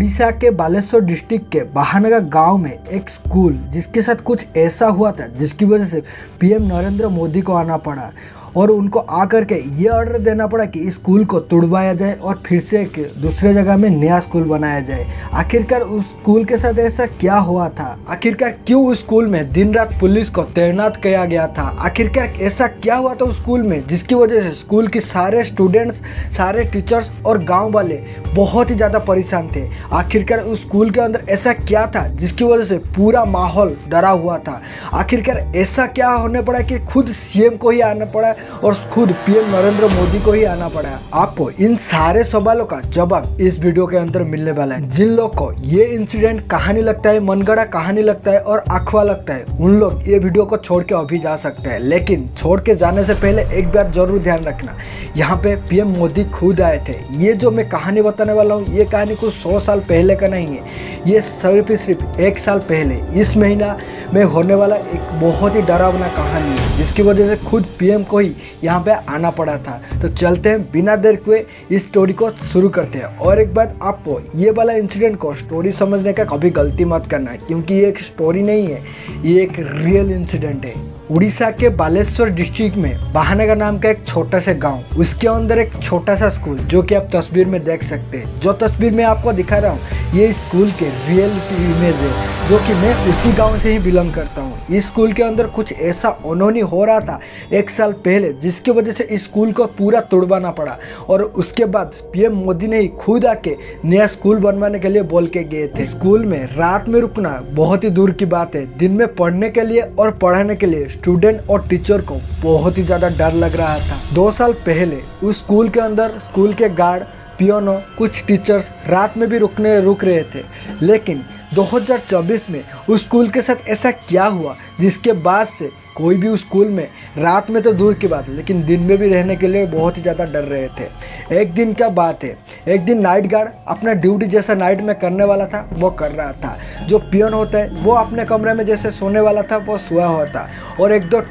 उड़ीसा के बालेश्वर डिस्ट्रिक्ट के बाहानगा गांव में एक स्कूल जिसके साथ कुछ ऐसा हुआ था जिसकी वजह से पीएम नरेंद्र मोदी को आना पड़ा और उनको आकर के ये ऑर्डर देना पड़ा कि इस स्कूल को तुड़वाया जाए और फिर से एक दूसरे जगह में नया स्कूल बनाया जाए। आखिरकार उस स्कूल के साथ ऐसा क्या हुआ था? आखिरकार क्यों उस स्कूल में दिन रात पुलिस को तैनात किया गया था? आखिरकार ऐसा क्या हुआ था उस स्कूल में जिसकी वजह से स्कूल के सारे स्टूडेंट्स, सारे टीचर्स और गाँव वाले बहुत ही ज़्यादा परेशान थे। आखिरकार उस स्कूल के अंदर ऐसा क्या था जिसकी वजह से पूरा माहौल डरा हुआ था? आखिरकार ऐसा क्या होने पड़ा कि खुद सीएम को ही आना पड़ा और खुद पीएम नरेंद्र मोदी को ही आना पड़ा? आपको इन सारे सवालों का जवाब इस वीडियो के अंदर मिलने वाला है। जिन लोग को ये इंसिडेंट कहानी लगता है, मनगढ़ा कहानी लगता है और अखवा लगता है, उन लोग ये वीडियो को छोड़ के अभी जा सकते हैं। लेकिन छोड़ के जाने से पहले एक बात जरूर ध्यान रखना, यहाँ पे पीएम मोदी खुद आए थे। ये जो मैं कहानी बताने वाला हूँ, ये कहानी कुछ 100 साल पहले का नहीं है, ये सिर्फ 1 साल पहले इस महीना में होने वाला एक बहुत ही डरावना कहानी है जिसकी वजह से खुद पीएम को ही यहाँ पे आना पड़ा था। तो चलते हैं, बिना देर हुए इस स्टोरी को शुरू करते हैं। और एक बात, आपको ये वाला इंसिडेंट को स्टोरी समझने का कभी गलती मत करना है, क्योंकि ये एक स्टोरी नहीं है, ये एक रियल इंसिडेंट है। उड़ीसा के बालेश्वर डिस्ट्रिक्ट में बाहानगा नाम का एक छोटा सा गांव, उसके अंदर एक छोटा सा स्कूल जो कि आप तस्वीर में देख सकते हैं। जो तस्वीर मैं आपको दिखा रहा हूँ ये स्कूल के रियल इमेज है, जो कि मैं उसी गांव से ही बिलोंग करता हूँ। इस स्कूल के अंदर कुछ ऐसा अनहोनी हो रहा था 1 साल पहले जिसकी वजह से इस स्कूल को पूरा तोड़वाना पड़ा और उसके बाद पीएम मोदी ने ही खुद आके नया स्कूल बनवाने के लिए बोल के गए थे। स्कूल में रात में रुकना बहुत ही दूर की बात है, दिन में पढ़ने के लिए और पढ़ाने के लिए स्टूडेंट और टीचर को बहुत ही ज़्यादा डर लग रहा था। 2 साल पहले उस स्कूल के अंदर स्कूल के गार्ड, पियोनो, कुछ टीचर्स रात में भी रुक रहे थे। लेकिन 2024 में उस स्कूल के साथ ऐसा क्या हुआ जिसके बाद से कोई भी उस स्कूल में रात में तो दूर की बात लेकिन दिन में भी रहने के लिए बहुत ही ज़्यादा डर रहे थे। एक दिन क्या बात है, एक दिन नाइट गार्ड अपना ड्यूटी जैसा नाइट में करने वाला था वो कर रहा था। जो पियन होता है वो अपने कमरे में जैसे सोने वाला था वो सोया हुआ था और 1-2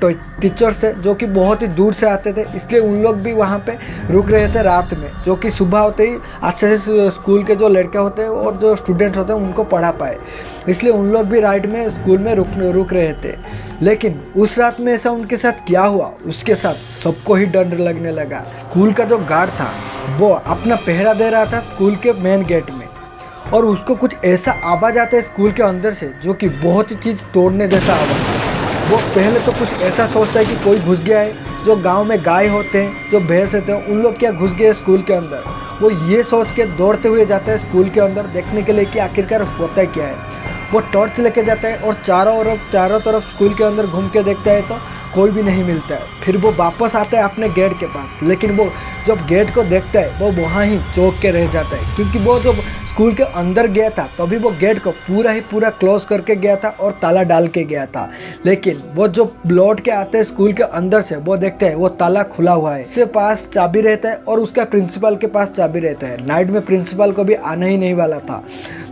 टीचर्स थे जो कि बहुत ही दूर से आते थे, इसलिए उन लोग भी वहाँ पे रुक रहे थे रात में, जो कि सुबह होते ही अच्छे से स्कूल के जो लड़के होते हैं और जो स्टूडेंट्स होते हैं उनको पढ़ा पाए, इसलिए उन लोग भी राइट में स्कूल में रुक रहे थे। लेकिन उस रात में ऐसा उनके साथ क्या हुआ, उसके साथ सबको ही डर लगने लगा। स्कूल का जो गार्ड था वो अपना पहरा दे रहा था स्कूल के मेन गेट में और उसको कुछ ऐसा आवाज़ आता है स्कूल के अंदर से जो कि बहुत ही चीज़ तोड़ने जैसा आवाज़। वो पहले तो कुछ ऐसा सोचता है कि कोई घुस गया है, जो गांव में गाय होते हैं, जो भैंस होते हैं, उन लोग क्या घुस गए स्कूल के अंदर। वो ये सोच के दौड़ते हुए जाता है स्कूल के अंदर देखने के लिए कि आखिरकार होता क्या है। वो टॉर्च लेके जाता है और चारों तरफ स्कूल के अंदर घूम के देखता है तो कोई भी नहीं मिलता है। फिर वो वापस आता है अपने गेट के पास, लेकिन वो जब गेट को देखता है वो वहाँ ही चौंक के रह जाता है, क्योंकि वो जब स्कूल के अंदर गया था तभी वो गेट को पूरा क्लोज करके गया था और ताला डाल के गया था। लेकिन वो जो लौट के आते हैं स्कूल के अंदर से वो देखते हैं वो ताला खुला हुआ है, उसके पास चाबी रहता है और उसका प्रिंसिपल के पास चाबी रहता है। नाइट में प्रिंसिपल को भी आना ही नहीं वाला था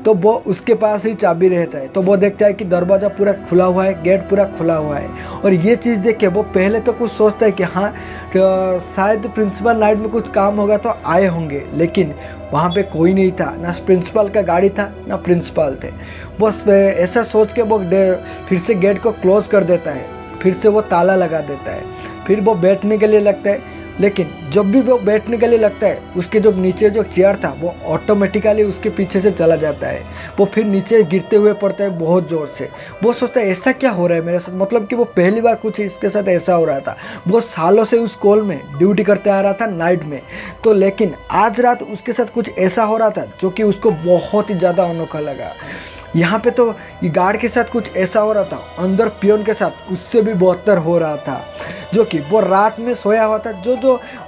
तो वो उसके पास ही चाबी रहता है, तो वो देखता है कि दरवाज़ा पूरा खुला हुआ है, गेट पूरा खुला हुआ है। और ये चीज़ देख के वो पहले तो कुछ सोचता है कि हाँ शायद प्रिंसिपल नाइट में कुछ काम होगा तो आए होंगे, लेकिन वहाँ पे कोई नहीं था, ना प्रिंसिपल का गाड़ी था ना प्रिंसिपल थे। बस ऐसा सोच के वो फिर से गेट को क्लोज कर देता है, फिर से वो ताला लगा देता है, फिर वो बैठने के लिए लगता है। लेकिन जब भी वो बैठने के लिए लगता है उसके जो नीचे जो चेयर था वो ऑटोमेटिकली उसके पीछे से चला जाता है। वो फिर नीचे गिरते हुए पड़ता है बहुत ज़ोर से। वो सोचता है ऐसा क्या हो रहा है मेरे साथ, मतलब कि वो पहली बार कुछ इसके साथ ऐसा हो रहा था। वो सालों से उस स्कूल में ड्यूटी करते आ रहा था नाइट में, तो लेकिन आज रात उसके साथ कुछ ऐसा हो रहा था जो कि उसको बहुत ही ज़्यादा अनोखा लगा। यहाँ पे तो ये गार्ड के साथ कुछ ऐसा हो रहा था, अंदर पियोन के साथ उससे भी बदतर हो रहा था, जो कि वो रात में सोया हुआ था।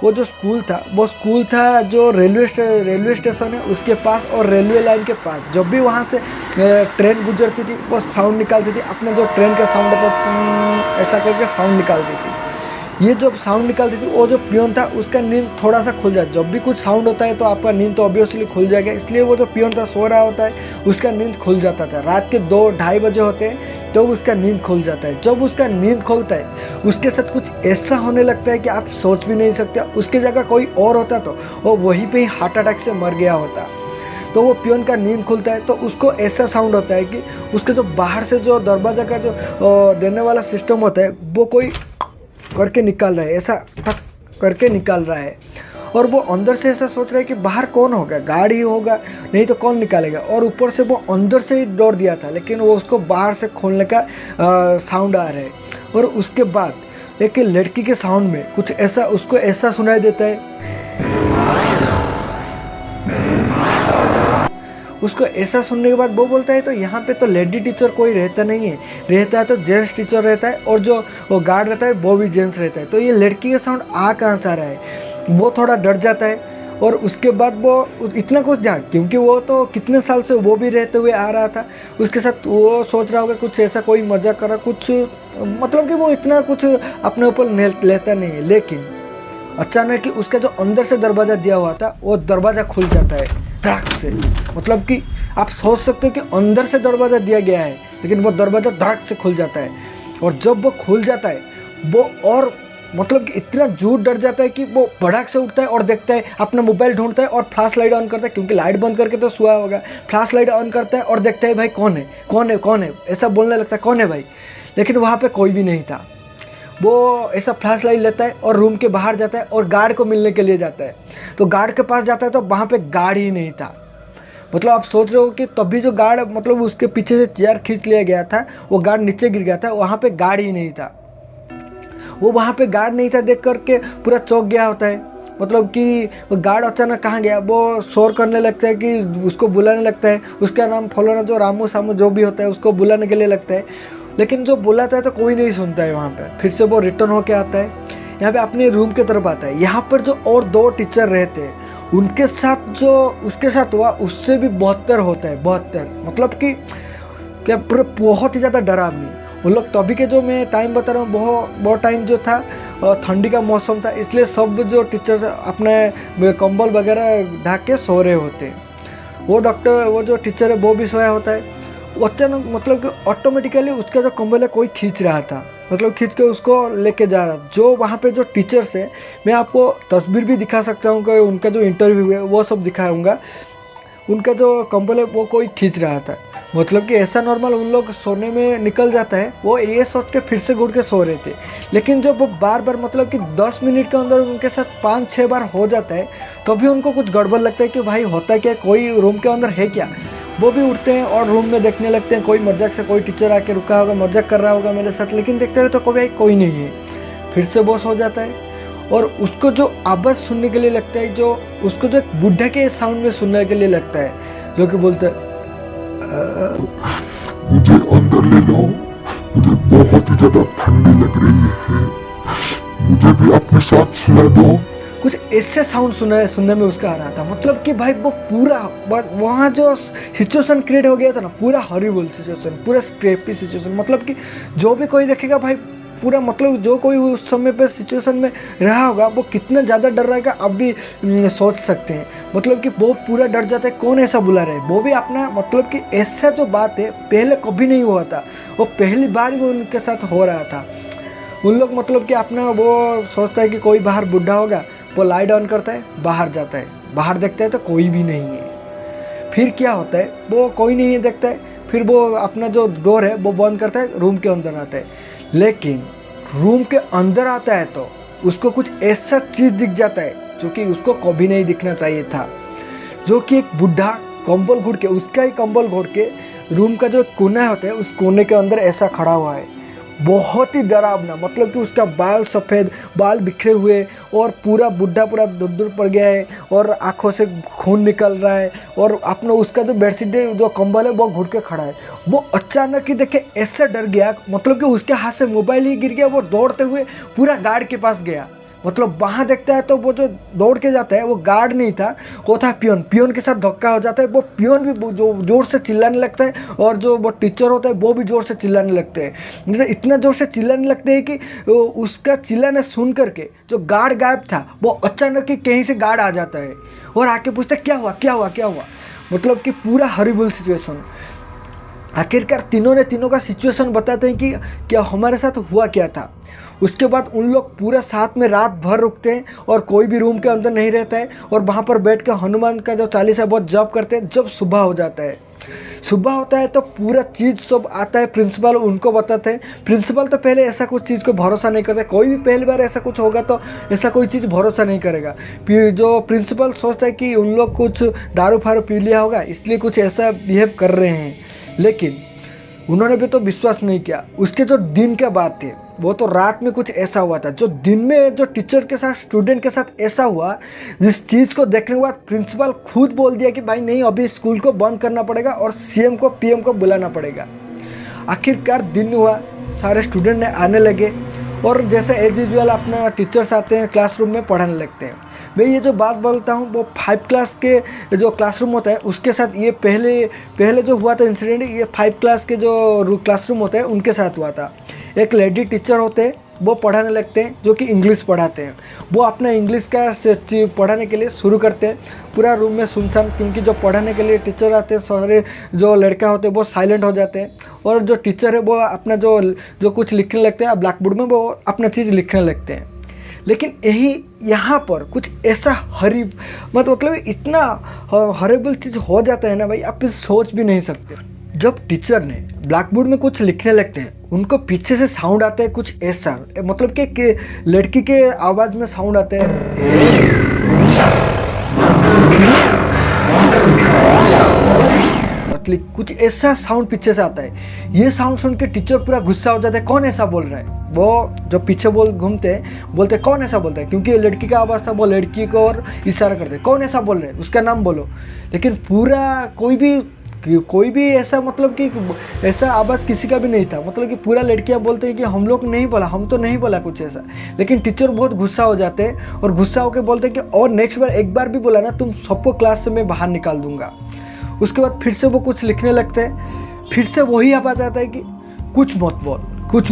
वो जो स्कूल था जो रेलवे स्टेशन है उसके पास और रेलवे लाइन के पास। जब भी वहाँ से ट्रेन गुजरती थी वो साउंड निकालती थी, अपना जो ट्रेन का साउंड था ऐसा करके साउंड निकालती थी। ये जो साउंड निकालती थी वो जो पियोन था उसका नींद थोड़ा सा खुल जाता। जब भी कुछ साउंड होता है तो आपका नींद तो ऑब्वियसली खुल जाएगा, इसलिए वो जो पियोन था सो रहा होता है उसका नींद खुल जाता था। रात के 2-2:30 बजे होते हैं तो उसका नींद खुल जाता है। जब उसका नींद खुलता है उसके साथ कुछ ऐसा होने लगता है कि आप सोच भी नहीं सकते। उसकी जगह कोई और होता तो वो वहीं पे ही हार्ट अटैक से मर गया होता। तो वो पियोन का नींद खुलता है तो उसको ऐसा साउंड होता है कि उसके जो बाहर से जो दरवाज़ा का जो देने वाला सिस्टम होता है वो कोई करके निकाल रहा है, ऐसा टक करके निकाल रहा है। और वो अंदर से ऐसा सोच रहा है कि बाहर कौन होगा, गाड़ी होगा, नहीं तो कौन निकालेगा। और ऊपर से वो अंदर से ही डोर दिया था लेकिन वो उसको बाहर से खोलने का साउंड आ रहा है। और उसके बाद एक लड़की के साउंड में कुछ ऐसा उसको ऐसा सुनाई देता है, उसको ऐसा सुनने के बाद वो बोलता है तो यहाँ पे तो लेडी टीचर कोई रहता नहीं है, रहता है तो जेंट्स टीचर रहता है और जो वो गार्ड रहता है वो भी जेंट्स रहता है, तो ये लड़की का साउंड आ कहाँ से आ रहा है। वो थोड़ा डर जाता है और उसके बाद वो इतना कुछ ध्यान, क्योंकि वो तो कितने साल से वो भी रहते हुए आ रहा था उसके साथ, वो सोच रहा होगा कुछ ऐसा कोई मजाक करा कुछ, मतलब कि वो इतना कुछ अपने ऊपर लेता नहीं है। लेकिन अचानक ही उसका जो अंदर से दरवाज़ा दिया हुआ था वो दरवाज़ा खुल जाता है धड़क से। मतलब कि आप सोच सकते हो कि अंदर से दरवाज़ा दिया गया है लेकिन वो दरवाज़ा धड़क से खुल जाता है। और जब वो खुल जाता है वो और मतलब कि इतना जोर डर जाता है कि वो भड़क से उठता है और देखता है, अपना मोबाइल ढूंढता है और फ्लैश लाइट ऑन करता है, क्योंकि लाइट बंद करके तो सोया होगा। फ्लैश लाइट ऑन करता है और देखता है भाई कौन है कौन है कौन है, ऐसा बोलने लगता है कौन है भाई। लेकिन वहाँ पर कोई भी नहीं था। वो ऐसा फ्लैश लाइट लेता है और रूम के बाहर जाता है और गार्ड को मिलने के लिए जाता है। तो गार्ड के पास जाता है तो वहाँ पे गार्ड ही नहीं था। मतलब आप सोच रहे हो कि तभी जो गार्ड मतलब उसके पीछे से चेयर खींच लिया गया था, वो गार्ड नीचे गिर गया था, वहाँ पे गार्ड ही नहीं था। वो वहाँ पे गार्ड नहीं था देख करके पूरा चौंक गया होता है। मतलब कि वो गार्ड अचानक कहाँ गया, वो शोर करने लगता है कि उसको बुलाने लगता है, उसका नाम फलाना जो रामू सामू जो भी होता है उसको बुलाने के लिए लगता है। लेकिन जो बुलाता है तो कोई नहीं सुनता है वहाँ पर। फिर से वो रिटर्न होके आता है, यहाँ पे अपने रूम की तरफ आता है। यहाँ पर जो और 2 टीचर रहते हैं उनके साथ जो उसके साथ हुआ उससे भी 72 होता है, 72। मतलब कि क्या पूरा बहुत ही ज़्यादा डरावनी। उन लोग तभी के जो मैं टाइम बता रहा हूँ बहुत टाइम जो था ठंडी का मौसम था, इसलिए सब जो टीचर अपने कंबल वगैरह ढक के सो रहे होते हैं। वो जो टीचर है वो भी सोया होता है। अचानक मतलब कि ऑटोमेटिकली उसका जो कंबल है कोई खींच रहा था, मतलब खींच के उसको लेके जा रहा। जो वहाँ पे जो टीचर्स है, मैं आपको तस्वीर भी दिखा सकता हूँ कि उनका जो इंटरव्यू है वो सब दिखाऊंगा। उनका जो कंबल है वो कोई खींच रहा था। मतलब कि ऐसा नॉर्मल उन लोग सोने में निकल जाता है, वो ये सोच के फिर से घुट के सो रहे थे। लेकिन जब वो बार बार मतलब कि 10 मिनट के अंदर उनके साथ 5-6 बार हो जाता है तभी उनको कुछ गड़बड़ लगता है कि भाई होता क्या, कोई रूम के अंदर है क्या। वो भी उठते हैं और रूम में देखने लगते हैं, कोई मजाक से कोई टीचर आके रुका होगा, मजाक कर रहा होगा मेरे साथ। लेकिन देखते हैं तो कोई नहीं है। फिर से बॉस हो जाता है और उसको जो आवाज़ सुनने के लिए लगता है, जो उसको जो एक बुढ़ा के साउंड में सुनने के लिए लगता है, जो कि बोलता है मुझे अंदर ले लो, मुझे बहुत ही ज्यादा ठंडी लग रही है, मुझे भी अपने साथ सुला दो। कुछ ऐसे साउंड सुनने में उसका आ रहा था। मतलब कि भाई वो पूरा वहाँ जो सिचुएशन क्रिएट हो गया था ना, पूरा हॉरिबल सिचुएशन, पूरा स्क्रेपी सिचुएशन। मतलब कि जो भी कोई देखेगा भाई पूरा, मतलब जो कोई उस समय पे सिचुएशन में रहा होगा वो कितना ज़्यादा डर रहेगा आप भी सोच सकते हैं। मतलब कि वो पूरा डर जाता है, कौन ऐसा बुला रहा है। वो भी अपना मतलब कि ऐसा जो बात है पहले कभी नहीं हुआ था, वो पहली बार वो उनके साथ हो रहा था। उन लोग मतलब कि अपना वो सोचता है कि कोई बाहर बुढ़ा होगा, वो लाइट ऑन करता है, बाहर जाता है, बाहर देखता है तो कोई भी नहीं है। फिर क्या होता है, वो कोई नहीं है देखता है, फिर वो अपना जो डोर है वो बंद करता है, रूम के अंदर आता है। लेकिन रूम के अंदर आता है तो उसको कुछ ऐसा चीज़ दिख जाता है जो कि उसको कभी नहीं दिखना चाहिए था। जो कि एक बुढ़ा कंबल घोड़ के, उसका ही कंबल घोड़ के रूम का जो कोना होता है उस कोने के अंदर ऐसा खड़ा हुआ है, बहुत ही डरावना। मतलब कि उसका बाल सफ़ेद, बाल बिखरे हुए और पूरा बुढ़ा पूरा दूर पड़ गया है और आंखों से खून निकल रहा है। और अपना उसका जो बेडशीट है, जो कंबल है वो घुट के खड़ा है। वो अचानक ही देखे ऐसा डर गया, मतलब कि उसके हाथ से मोबाइल ही गिर गया। वो दौड़ते हुए पूरा गार्ड के पास गया। मतलब वहाँ देखता है तो वो जो दौड़ के जाता है वो गार्ड नहीं था, वो था पियोन। पियोन के साथ धक्का हो जाता है, वो पियोन भी जो जोर से चिल्लाने लगता है और जो वो टीचर होता है वो भी जोर से चिल्लाने लगते हैं। मतलब इतना जोर से चिल्लाने लगते हैं कि उसका चिल्लाना सुन करके जो गार्ड गायब था वो अचानक ही कहीं से गार्ड आ जाता है और आके पूछता है क्या हुआ क्या हुआ क्या हुआ। मतलब कि पूरा हॉरिबल सिचुएशन। आखिरकार तीनों का सिचुएशन बताते हैं कि क्या हमारे साथ हुआ क्या था। उसके बाद उन लोग पूरा साथ में रात भर रुकते हैं और कोई भी रूम के अंदर नहीं रहता है और वहाँ पर बैठ कर हनुमान का जो चालीसा है बहुत जप करते हैं। जब सुबह हो जाता है, सुबह होता है तो पूरा चीज़ सब आता है, प्रिंसिपल उनको बताते हैं। प्रिंसिपल तो पहले ऐसा कुछ चीज़ को भरोसा नहीं करता, कोई भी पहली बार ऐसा कुछ होगा तो ऐसा कोई चीज़ भरोसा नहीं करेगा। जो प्रिंसिपल सोचता है कि उन लोग कुछ दारू फारू पी लिया होगा इसलिए कुछ ऐसा बिहेव कर रहे हैं, लेकिन उन्होंने भी तो विश्वास नहीं किया। उसके जो दिन के बाद थे वो तो रात में कुछ ऐसा हुआ था, जो दिन में जो टीचर के साथ स्टूडेंट के साथ ऐसा हुआ, जिस चीज़ को देखने के बाद प्रिंसिपल खुद बोल दिया कि भाई नहीं, अभी स्कूल को बंद करना पड़ेगा और सीएम को पीएम को बुलाना पड़ेगा। आखिरकार दिन हुआ, सारे स्टूडेंट ने आने लगे और जैसे एज यूजुअल अपना टीचर्स आते हैं क्लासरूम में पढ़ाने लगते हैं। मैं ये जो बात बोलता हूँ वो 5 क्लास के जो क्लासरूम होता है उसके साथ ये पहले जो हुआ था इंसिडेंट, ये 5 क्लास के जो क्लासरूम होते हैं उनके साथ हुआ था। एक लेडी टीचर होते हैं, वो पढ़ाने लगते हैं जो कि इंग्लिश पढ़ाते हैं। वो अपना इंग्लिश का पढ़ाने के लिए शुरू करते हैं। पूरा रूम में सुनसान, क्योंकि जो पढ़ाने के लिए टीचर आते हैं सारे जो लड़का होते हैं वो साइलेंट हो जाते हैं और जो टीचर है वो अपना जो कुछ लिखने लगते हैं ब्लैक बोर्ड में, वो अपना चीज़ लिखने लगते हैं। लेकिन यहाँ पर कुछ ऐसा मतलब इतना हॉरिबल चीज़ हो जाता है ना भाई, आप सोच भी नहीं सकते। जब टीचर ने ब्लैक बोर्ड में कुछ लिखने लगते हैं, उनको पीछे से साउंड आता है कुछ ऐसा, मतलब कि लड़की के आवाज़ में साउंड आता है, मतलब कुछ ऐसा साउंड पीछे से आता है। ये साउंड सुन के टीचर पूरा गुस्सा हो जाता है, कौन ऐसा बोल रहा है। वो जो पीछे घूमते हैं, बोलते कौन ऐसा बोलता है, क्योंकि ये लड़की का आवाज़ था, वो लड़की को और इशारा करते कौन ऐसा बोल रहे हैं, उसका नाम बोलो। लेकिन पूरा कोई भी ऐसा मतलब कि ऐसा आवाज़ किसी का भी नहीं था, मतलब कि पूरा लड़कियां बोलते हैं कि हम लोग नहीं बोला, हम तो नहीं बोला कुछ ऐसा। लेकिन टीचर बहुत गुस्सा हो जाते हैं और गुस्सा होकर बोलते हैं कि और नेक्स्ट बार एक बार भी बोला ना तुम सबको क्लास से मैं बाहर निकाल दूंगा। उसके बाद फिर से वो कुछ लिखने लगते हैं, फिर से वही आवाज़ आता है कि कुछ मत बोल, कुछ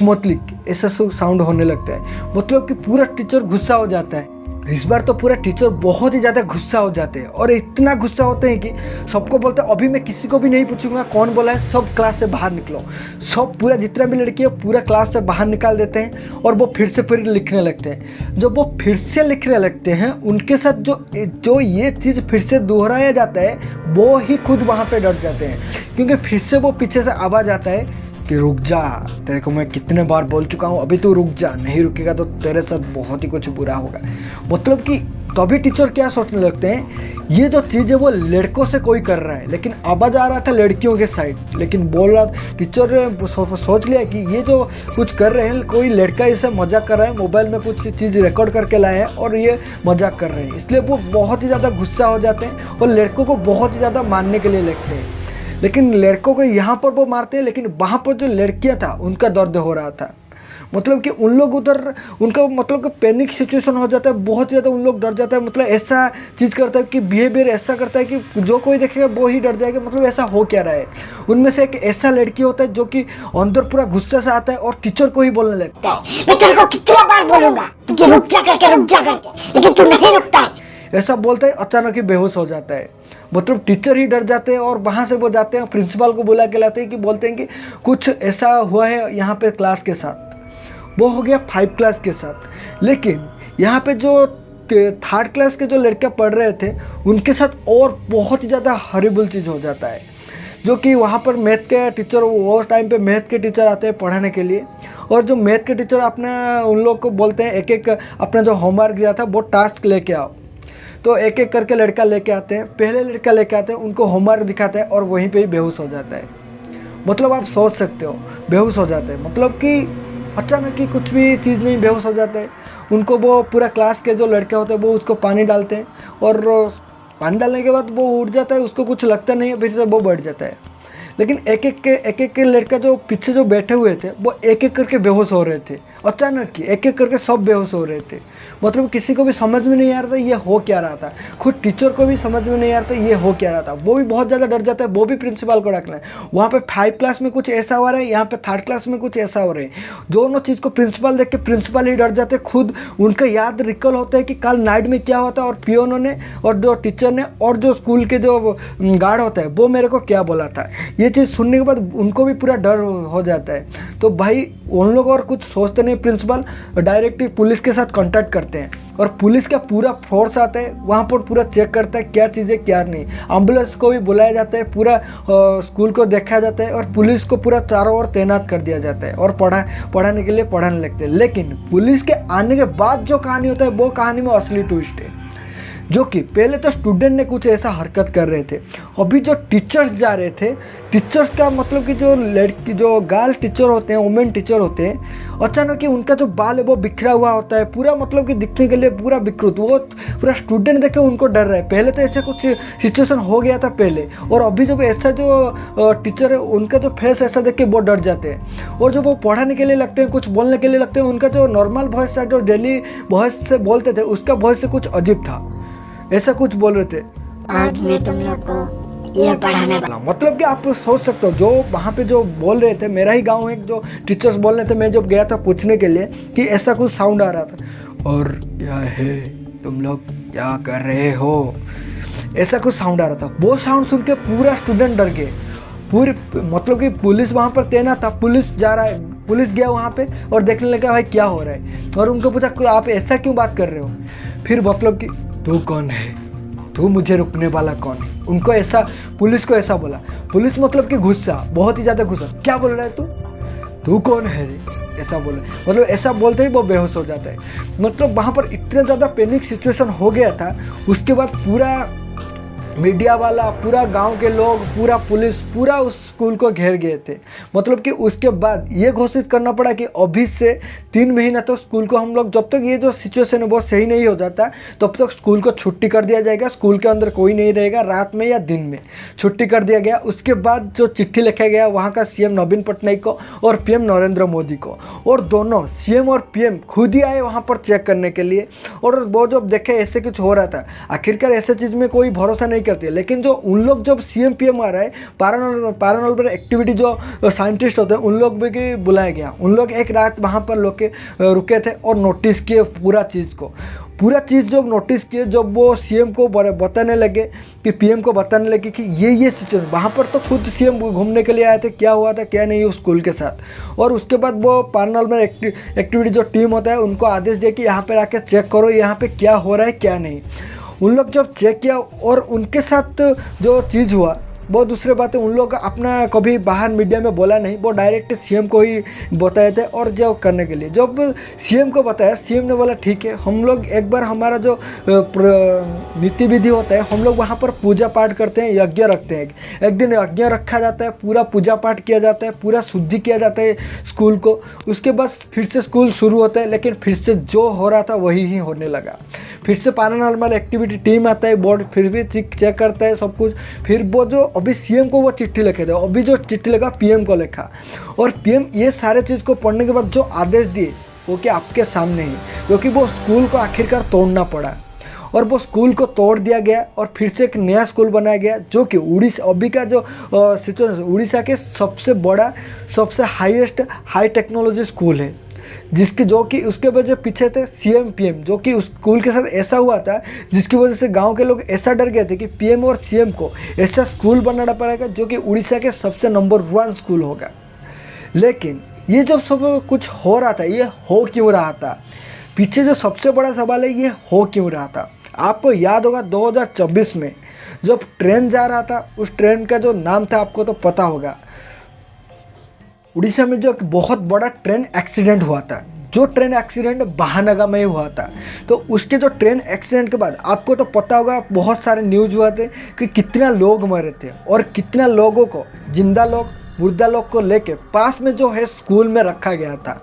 मत लिख, ऐसा साउंड होने लगता है। मतलब कि पूरा टीचर गुस्सा हो जाता है। इस बार तो पूरा टीचर बहुत ही ज़्यादा गुस्सा हो जाते हैं और इतना गुस्सा होते हैं कि सबको बोलते हैं अभी मैं किसी को भी नहीं पूछूंगा कौन बोला है, सब क्लास से बाहर निकलो। सब पूरा जितना भी लड़की है पूरा क्लास से बाहर निकाल देते हैं और वो फिर लिखने लगते हैं। जब वो फिर से लिखने लगते हैं, उनके साथ जो ये चीज़ फिर से दोहराया जाता है, वो ही खुद वहाँ पर डर जाते हैं, क्योंकि फिर से वो पीछे से आवाज़ आता है कि रुक जा, तेरे को मैं कितने बार बोल चुका हूँ, अभी तू रुक जा, नहीं रुकेगा तो तेरे साथ बहुत ही कुछ बुरा होगा। मतलब कि तभी टीचर क्या सोचने लगते हैं, ये जो चीज़ है वो लड़कों से कोई कर रहा है, लेकिन आवाज़ आ रहा था लड़कियों के साइड। लेकिन बोल रहा टीचर ने सोच लिया कि ये जो कुछ कर रहे हैं कोई लड़का इसे मजाक कर रहा है, मोबाइल में कुछ चीज़ रिकॉर्ड करके लाए हैं और ये मजाक कर रहे हैं। इसलिए वो बहुत ही ज़्यादा गुस्सा हो जाते हैं और लड़कों को बहुत ही ज़्यादा मारने के लिए लगते हैं। लेकिन लड़कों को यहाँ पर वो मारते हैं, लेकिन वहाँ पर जो लड़कियाँ था उनका दर्द हो रहा था। मतलब कि उन लोग उधर उनका मतलब कि पैनिक सिचुएशन हो जाता है, बहुत ज़्यादा उन लोग डर जाता है। मतलब ऐसा चीज़ करता है कि बिहेवियर ऐसा करता है कि जो कोई देखेगा वो ही डर जाएगा। मतलब ऐसा हो क्या रहा है। उनमें से एक ऐसा लड़की होता है जो कि अंदर पूरा गुस्सा से आता है और टीचर को ही बोलने लगता है, मैं तेरे को कितना बार बोलूंगा कि रुक जा करके, लेकिन तू नहीं रुकता है। ऐसा बोलता है, अचानक ही बेहोश हो जाता है। मतलब टीचर ही डर जाते हैं और वहाँ से वो जाते हैं, प्रिंसिपल को बुला के लाते हैं कि बोलते हैं कि कुछ ऐसा हुआ है यहाँ पे क्लास के साथ। वो हो गया 5 क्लास के साथ। लेकिन यहाँ पे जो 3rd क्लास के जो लड़के पढ़ रहे थे उनके साथ और बहुत ही ज़्यादा हॉरिबल चीज़ हो जाता है, जो कि वहाँ पर मैथ के टीचर, वो टाइम पे मैथ के टीचर आते हैं पढ़ाने के लिए। और जो मैथ के टीचर अपना उन लोग को बोलते हैं एक अपना जो होमवर्क दिया था वो टास्क लेके आओ। तो एक करके लड़का लेके आते हैं, पहले लड़का लेके आते हैं, उनको होमवर्क दिखाते हैं और वहीं पे ही बेहोश हो जाता है। मतलब आप सोच सकते हो, बेहोश हो जाते हैं। मतलब कि अचानक ही कुछ भी चीज़ नहीं, बेहोश हो जाते हैं। उनको वो पूरा क्लास के जो लड़के होते हैं वो उसको पानी डालते हैं और पानी डालने के बाद वो उठ जाता है, उसको कुछ लगता नहीं है, फिर से वो बैठ जाता है। लेकिन एक एक लड़का जो पीछे जो बैठे हुए थे वो एक करके बेहोश हो रहे थे। अचानक ही एक करके सब बेहोश हो रहे थे। मतलब किसी को भी समझ में नहीं आ रहा था ये हो क्या रहा था, खुद टीचर को भी समझ में नहीं आ रहा था ये हो क्या रहा था। वो भी बहुत ज़्यादा डर जाता है, वो भी प्रिंसिपल को डाकना है। वहाँ पे 5 क्लास में कुछ ऐसा हो रहा है, यहाँ पे 3rd क्लास में कुछ ऐसा हो रहा है। दोनों चीज़ को प्रिंसिपल देख के प्रिंसिपल ही डर जाते। खुद उनका याद रिकॉल होता है कि कल नाइट में क्या होता है और पियोनों ने और जो टीचर ने और जो स्कूल के जो गार्ड होता है वो मेरे को क्या बोला था। ये चीज़ सुनने के बाद उनको भी पूरा डर हो जाता है। तो भाई उन लोग और कुछ सोचते नहीं, नहीं प्रिंसिपल डायरेक्टली पुलिस के साथ कांटेक्ट करते हैं और पुलिस का पूरा फोर्स आता है वहाँ पर, पूरा चेक करता है क्या चीज़ें क्या नहीं। एम्बुलेंस को भी बुलाया जाता है, पूरा स्कूल को देखा जाता है और पुलिस को पूरा चारों ओर तैनात कर दिया जाता है और पढ़ाने के लिए पढ़ाने लगते हैं। लेकिन पुलिस के आने के बाद जो कहानी होता है वो कहानी में असली ट्विस्ट है, जो कि पहले तो स्टूडेंट ने कुछ ऐसा हरकत कर रहे थे, अभी जो टीचर्स जा रहे थे, टीचर्स का मतलब कि जो गर्ल टीचर होते हैं, वुमेन टीचर होते हैं, अचानक कि उनका जो बाल है वो बिखरा हुआ होता है, पूरा मतलब कि दिखने के लिए पूरा विकृत, वो पूरा स्टूडेंट देखे उनको डर रहा है। पहले तो ऐसा कुछ सिचुएशन हो गया था पहले, और अभी जब ऐसा जो टीचर है उनका जो फेस ऐसा देख के वो डर जाते हैं, और जब वो पढ़ाने के लिए लगते हैं, कुछ बोलने के लिए लगते हैं, उनका जो नॉर्मल वॉइस था, जो डेली वॉइस से बोलते थे, उसका वॉइस से कुछ अजीब था, ऐसा कुछ बोल रहे थे। आज मैं तुम लोग को ये पढ़ाने वाला। मतलब कि आप सोच सकते हो जो वहाँ पे जो बोल रहे थे, मेरा ही गांव है, जो टीचर्स बोल रहे थे, मैं जब गया था पूछने के लिए कि ऐसा कुछ साउंड आ रहा था, और क्या है तुम लोग क्या कर रहे हो, ऐसा कुछ साउंड आ रहा था। वो साउंड सुन के पूरा स्टूडेंट डर गए, पूरी मतलब कि पुलिस वहाँ पर तैनात था, पुलिस जा रहा है, पुलिस गया वहाँ पे और देखने लगा भाई क्या हो रहा है, और उनको पूछा आप ऐसा क्यों बात कर रहे हो। फिर मतलब कि तू कौन है, तू मुझे रुकने वाला कौन है, उनको ऐसा पुलिस को ऐसा बोला। पुलिस मतलब कि गुस्सा, बहुत ही ज़्यादा गुस्सा, क्या बोल रहा है तू कौन है रे, ऐसा बोला। मतलब ऐसा बोलते ही वो बेहोश हो जाता है। मतलब वहाँ पर इतना ज़्यादा पैनिक सिचुएशन हो गया था। उसके बाद पूरा मीडिया वाला, पूरा गांव के लोग, पूरा पुलिस, पूरा उस स्कूल को घेर गए थे। मतलब कि उसके बाद ये घोषित करना पड़ा कि अभी से 3 महीना तो स्कूल को हम लोग, जब तक ये जो सिचुएशन है वो सही नहीं हो जाता तब तक स्कूल को छुट्टी कर दिया जाएगा, स्कूल के अंदर कोई नहीं रहेगा, रात में या दिन में छुट्टी कर दिया गया। उसके बाद जो चिट्ठी लिखा गया वहाँ का सीएम नवीन पटनायक को और पीएम नरेंद्र मोदी को, और दोनों सीएम और पीएम खुद ही आए वहाँ पर चेक करने के लिए। और वो जब देखे ऐसे कुछ हो रहा था, आखिरकार ऐसे चीज़ में कोई भरोसा नहीं करते, लेकिन जो उन लोग जब सीएम पीएम आ रहा है, पैरानॉर्मल एक्टिविटी जो साइंटिस्ट होते हैं उन लोग भी बुलाया गया। उन लोग एक रात वहाँ पर रुके थे और नोटिस किए पूरा चीज़ जब नोटिस किए, जब वो सीएम को बताने लगे कि पीएम को बताने लगे कि ये सिचुएशन, वहाँ पर तो खुद सीएम घूमने के लिए आए थे, क्या हुआ था क्या नहीं उस स्कूल के साथ। और उसके बाद वो पैरानॉर्मल एक्टिविटी जो टीम होता है उनको आदेश दिया कि यहाँ पर आके चेक करो यहाँ पे क्या हो रहा है क्या नहीं। उन लोग जब चेक किया और उनके साथ जो चीज़ हुआ वो दूसरी बात है, उन लोग अपना कभी बाहर मीडिया में बोला नहीं, वो डायरेक्ट सीएम को ही बताए थे। और जो करने के लिए जब सीएम को बताया, सीएम ने बोला ठीक है, हम लोग एक बार हमारा जो नीति विधि होता है हम लोग वहाँ पर पूजा पाठ करते हैं, यज्ञ रखते हैं, एक दिन यज्ञ रखा जाता है, पूरा पूजा पाठ किया जाता है, पूरा शुद्धि किया जाता है स्कूल को। उसके बाद फिर से स्कूल शुरू होता है, लेकिन फिर से जो हो रहा था वही ही होने लगा। फिर से पैरानॉर्मल एक्टिविटी टीम आता है, बोर्ड फिर भी चेक करता है सब कुछ। फिर वो जो अभी सीएम को वो चिट्ठी लिखे थे, अभी जो चिट्ठी लिखा पीएम को लिखा, और पीएम ये सारे चीज़ को पढ़ने के बाद जो आदेश दिए वो कि आपके सामने ही, क्योंकि वो स्कूल को आखिरकार तोड़ना पड़ा और वो स्कूल को तोड़ दिया गया और फिर से एक नया स्कूल बनाया गया, जो कि उड़ीसा अभी का जो सिचुएशन उड़ीसा के सबसे बड़ा, सबसे हाई टेक्नोलॉजी स्कूल है, जिसकी जो कि उसके वजह पीछे थे सीएम पीएम, जो कि उस स्कूल के साथ ऐसा हुआ था जिसकी वजह से गांव के लोग ऐसा डर गए थे कि पीएम और सीएम को ऐसा स्कूल बनाना पड़ेगा जो कि उड़ीसा के सबसे नंबर 1 स्कूल होगा। लेकिन ये जब सब कुछ हो रहा था, ये हो क्यों रहा था, पीछे जो सबसे बड़ा सवाल है ये हो क्यों रहा था। आपको याद होगा 2024 में जब ट्रेन जा रहा था, उस ट्रेन का जो नाम था आपको तो पता होगा, उड़ीसा में जो एक बहुत बड़ा ट्रेन एक्सीडेंट हुआ था, जो ट्रेन एक्सीडेंट महानगा में ही हुआ था। तो उसके जो ट्रेन एक्सीडेंट के बाद आपको तो पता होगा बहुत सारे न्यूज़ हुए थे कि कितना लोग मरे थे और कितना लोगों को, जिंदा लोग मुर्दा लोग को लेके पास में जो है स्कूल में रखा गया था।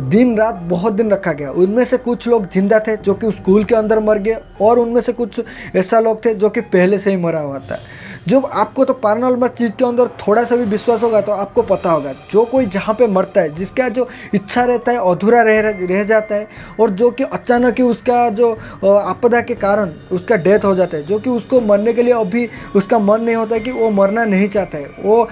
दिन रात बहुत दिन रखा गया। उनमें से कुछ लोग जिंदा थे जो कि उस स्कूल के अंदर मर गए, और उनमें से कुछ ऐसा लोग थे जो कि पहले से ही मरा हुआ था। जब आपको तो पैरानॉर्मल चीज़ के अंदर थोड़ा सा भी विश्वास होगा तो आपको पता होगा, जो कोई जहाँ पे मरता है, जिसका जो इच्छा रहता है अधूरा रह जाता है, और जो कि अचानक ही उसका जो आपदा के कारण उसका डेथ हो जाता है, जो कि उसको मरने के लिए अभी उसका मन नहीं होता है, कि वो मरना नहीं चाहता है, वो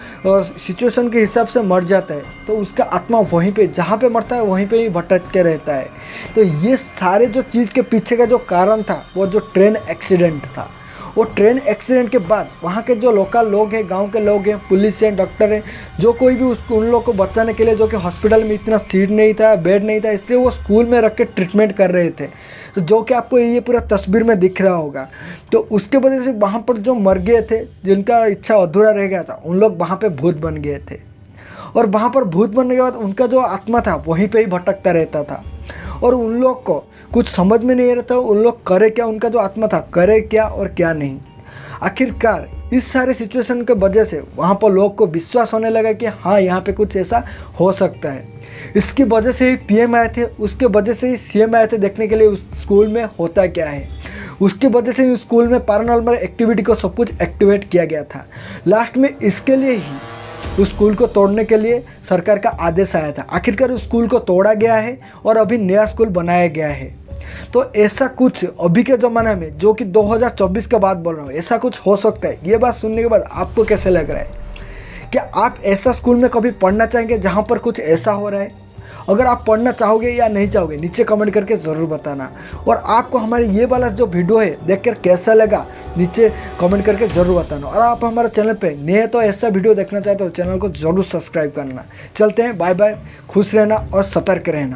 सिचुएशन के हिसाब से मर जाता है, तो उसका आत्मा वहीं पे जहाँ पे मरता है वहीं पे ही भटक के रहता है। तो ये सारे जो चीज़ के पीछे का जो कारण था वो जो ट्रेन एक्सीडेंट था, वो ट्रेन एक्सीडेंट के बाद वहाँ के जो लोकल लोग हैं, गांव के लोग हैं, पुलिस हैं, डॉक्टर हैं, जो कोई भी उन लोग को बचाने के लिए, जो कि हॉस्पिटल में इतना सीट नहीं था, बेड नहीं था, इसलिए वो स्कूल में रख के ट्रीटमेंट कर रहे थे। तो जो कि आपको ये पूरा तस्वीर में दिख रहा होगा। तो उसके वजह से वहाँ पर जो मर गए थे, जिनका इच्छा अधूरा रह गया था, उन लोग वहाँ पर भूत बन गए थे। और वहाँ पर भूत बनने के बाद उनका जो आत्मा था वहीं पे ही भटकता रहता था और उन लोग को कुछ समझ में नहीं रहता उन लोग करे क्या, उनका जो आत्मा था करे क्या और क्या नहीं। आखिरकार इस सारे सिचुएशन के वजह से वहाँ पर लोग को विश्वास होने लगा कि हाँ यहाँ पे कुछ ऐसा हो सकता है। इसकी वजह से ही पीएम आए थे, उसके वजह से ही सीएम आए थे देखने के लिए उस स्कूल में होता क्या है। उसकी वजह से उस स्कूल में पैरानॉर्मल एक्टिविटी को सब कुछ एक्टिवेट किया गया था। लास्ट में इसके लिए ही उस स्कूल को तोड़ने के लिए सरकार का आदेश आया था। आखिरकार उस स्कूल को तोड़ा गया है और अभी नया स्कूल बनाया गया है। तो ऐसा कुछ अभी के ज़माने में, जो कि 2024 के बाद बोल रहा हूँ, ऐसा कुछ हो सकता है। ये बात सुनने के बाद आपको कैसे लग रहा है? क्या आप ऐसा स्कूल में कभी पढ़ना चाहेंगे जहाँ पर कुछ ऐसा हो रहा है? अगर आप पढ़ना चाहोगे या नहीं चाहोगे नीचे कमेंट करके ज़रूर बताना। और आपको हमारे ये वाला जो वीडियो है देखकर कैसा लगा नीचे कमेंट करके ज़रूर बताना। और आप हमारे चैनल पे नए हैं तो ऐसा वीडियो देखना चाहते हो चैनल को ज़रूर सब्सक्राइब करना। चलते हैं, बाय बाय, खुश रहना और सतर्क रहना।